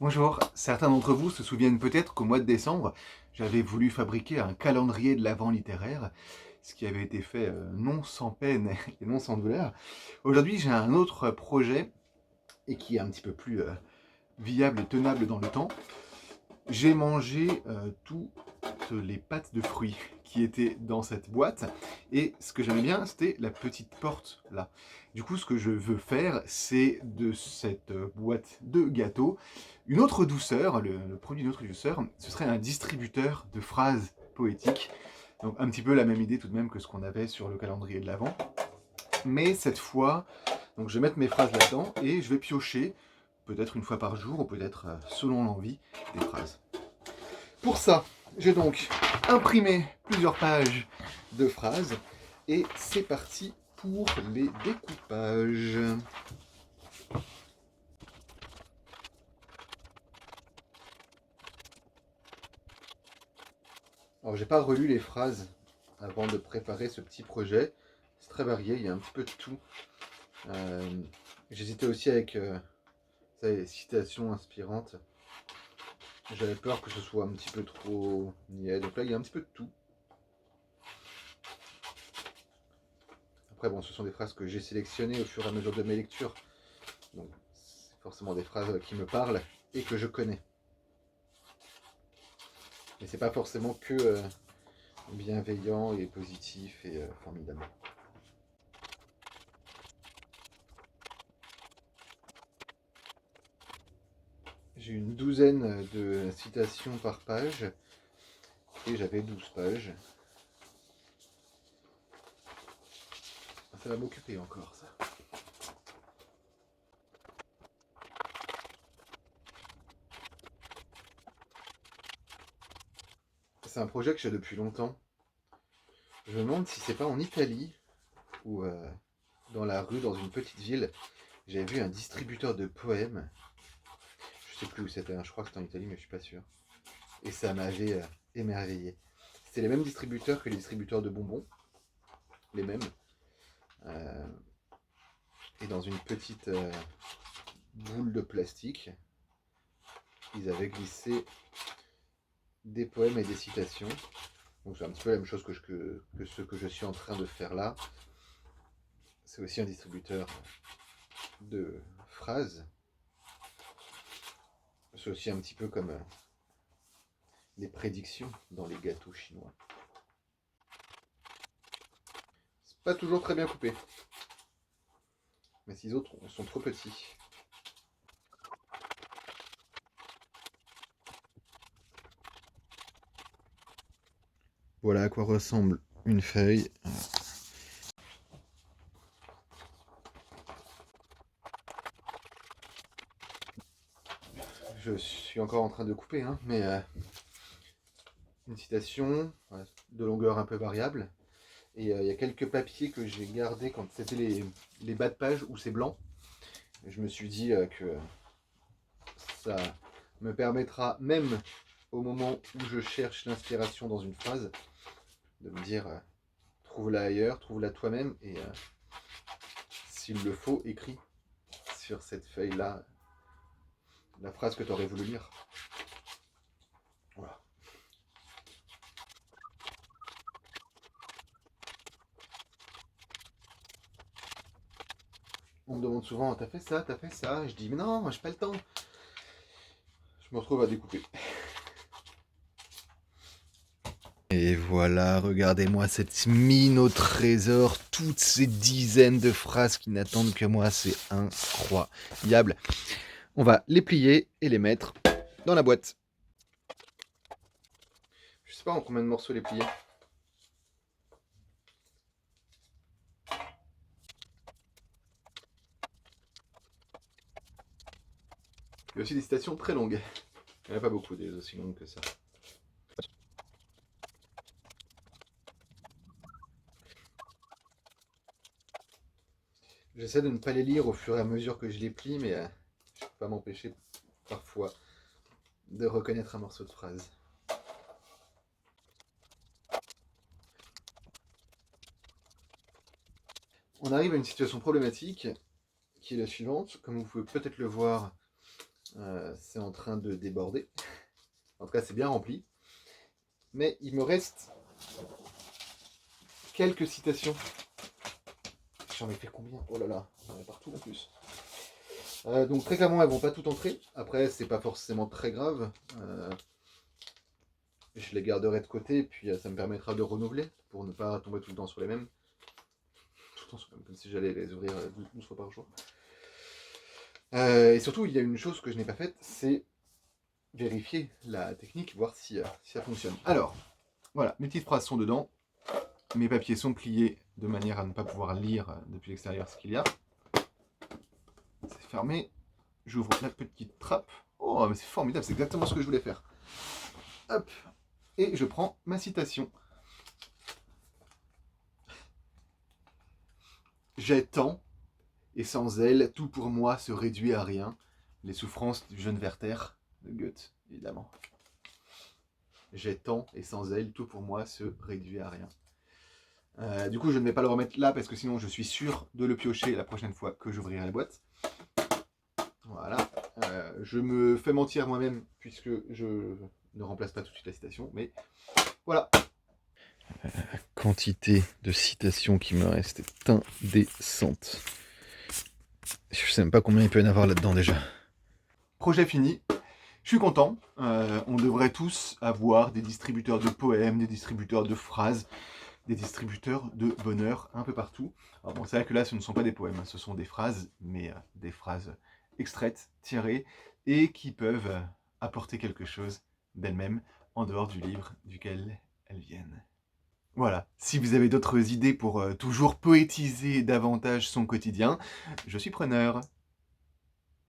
Bonjour, certains d'entre vous se souviennent peut-être qu'au mois de décembre, j'avais voulu fabriquer un calendrier de l'Avent littéraire, ce qui avait été fait non sans peine et non sans douleur. Aujourd'hui, j'ai un autre projet, et qui est un petit peu plus viable et tenable dans le temps. J'ai mangé toutes les pâtes de fruits qui étaient dans cette boîte, et ce que j'aimais bien, c'était la petite porte là. Du coup, ce que je veux faire, c'est de cette boîte de gâteaux une autre douceur, le produit d'une autre douceur, ce serait un distributeur de phrases poétiques. Donc un petit peu la même idée tout de même que ce qu'on avait sur le calendrier de l'Avent. Mais cette fois, donc je vais mettre mes phrases là-dedans et je vais piocher, peut-être une fois par jour, ou peut-être selon l'envie, des phrases. Pour ça, j'ai donc imprimé plusieurs pages de phrases et c'est parti pour les découpages. Alors j'ai pas relu les phrases avant de préparer ce petit projet. C'est très varié, il y a un petit peu de tout. Euh, J'hésitais aussi avec les citations inspirantes. J'avais peur que ce soit un petit peu trop niais. Donc là, il y a un petit peu de tout. Après, bon, ce sont des phrases que j'ai sélectionnées au fur et à mesure de mes lectures. Donc, c'est forcément des phrases qui me parlent et que je connais. Mais c'est pas forcément que bienveillant et positif et formidable. J'ai une douzaine de citations par page et j'avais 12 pages. Ça va m'occuper encore, ça. C'est un projet que j'ai depuis longtemps. Je me demande si c'est pas en Italie ou dans la rue, dans une petite ville, j'avais vu un distributeur de poèmes. Je sais plus où c'était, hein. Je crois que c'était en Italie, mais je suis pas sûr. Et ça m'avait émerveillé. C'était les mêmes distributeurs que les distributeurs de bonbons, les mêmes. Euh, et dans une petite boule de plastique, ils avaient glissé des poèmes et des citations. Donc c'est un petit peu la même chose que ce que je suis en train de faire là. C'est aussi un distributeur de phrases. C'est aussi un petit peu comme les prédictions dans les gâteaux chinois. C'est pas toujours très bien coupé. Mes ciseaux sont trop petits. Voilà à quoi ressemble une feuille. Je suis encore en train de couper, hein, mais une citation de longueur un peu variable. Et il y a quelques papiers que j'ai gardés quand c'était les bas de page où c'est blanc. Et je me suis dit que ça me permettra, même au moment où je cherche l'inspiration dans une phrase, de me dire trouve-la ailleurs, trouve-la toi-même et s'il le faut, écris sur cette feuille-là la phrase que tu aurais voulu lire. Voilà. On me demande souvent, t'as fait ça, t'as fait ça. Je dis, mais non, moi j'ai pas le temps. Je me retrouve à découper. Et voilà, regardez-moi cette mine au trésor, toutes ces dizaines de phrases qui n'attendent que moi, c'est incroyable. On va les plier et les mettre dans la boîte. Je sais pas en combien de morceaux les plier. Il y a aussi des citations très longues. Il n'y en a pas beaucoup des aussi longues que ça. J'essaie de ne pas les lire au fur et à mesure que je les plie, mais je ne peux pas m'empêcher parfois de reconnaître un morceau de phrase. On arrive à une situation problématique qui est la suivante. Comme vous pouvez peut-être le voir C'est en train de déborder. En tout cas, c'est bien rempli. Mais il me reste quelques citations. J'en ai fait combien? Oh là là, j'en ai partout en plus. Donc très clairement, elles vont pas toutes entrer. Après, c'est pas forcément très grave. Je les garderai de côté, puis ça me permettra de renouveler pour ne pas tomber tout le temps sur les mêmes. Tout le temps sur les mêmes, comme si j'allais les ouvrir 12 fois par jour. Et surtout, il y a une chose que je n'ai pas faite, c'est vérifier la technique, voir si ça fonctionne. Alors, voilà, mes petites phrases sont dedans. Mes papiers sont pliés de manière à ne pas pouvoir lire depuis l'extérieur ce qu'il y a. C'est fermé. J'ouvre la petite trappe. Oh, mais c'est formidable, c'est exactement ce que je voulais faire. Hop. Et je prends ma citation. J'ai tant, et sans elle, tout pour moi se réduit à rien. Les souffrances du jeune Werther, de Goethe, évidemment. J'ai tant, et sans elle, tout pour moi se réduit à rien. Du coup, je ne vais pas le remettre là, parce que sinon je suis sûr de le piocher la prochaine fois que j'ouvrirai la boîte. Voilà. Je me fais mentir moi-même, puisque je ne remplace pas tout de suite la citation, mais voilà. La quantité de citations qui me reste est indécente. Je sais même pas combien il peut y en avoir là-dedans déjà. Projet fini. Je suis content. On devrait tous avoir des distributeurs de poèmes, des distributeurs de phrases, des distributeurs de bonheur un peu partout. Alors bon, c'est vrai que là, ce ne sont pas des poèmes, ce sont des phrases, mais des phrases extraites, tirées, et qui peuvent apporter quelque chose d'elles-mêmes en dehors du livre duquel elles viennent. Voilà, si vous avez d'autres idées pour toujours poétiser davantage son quotidien, je suis preneur.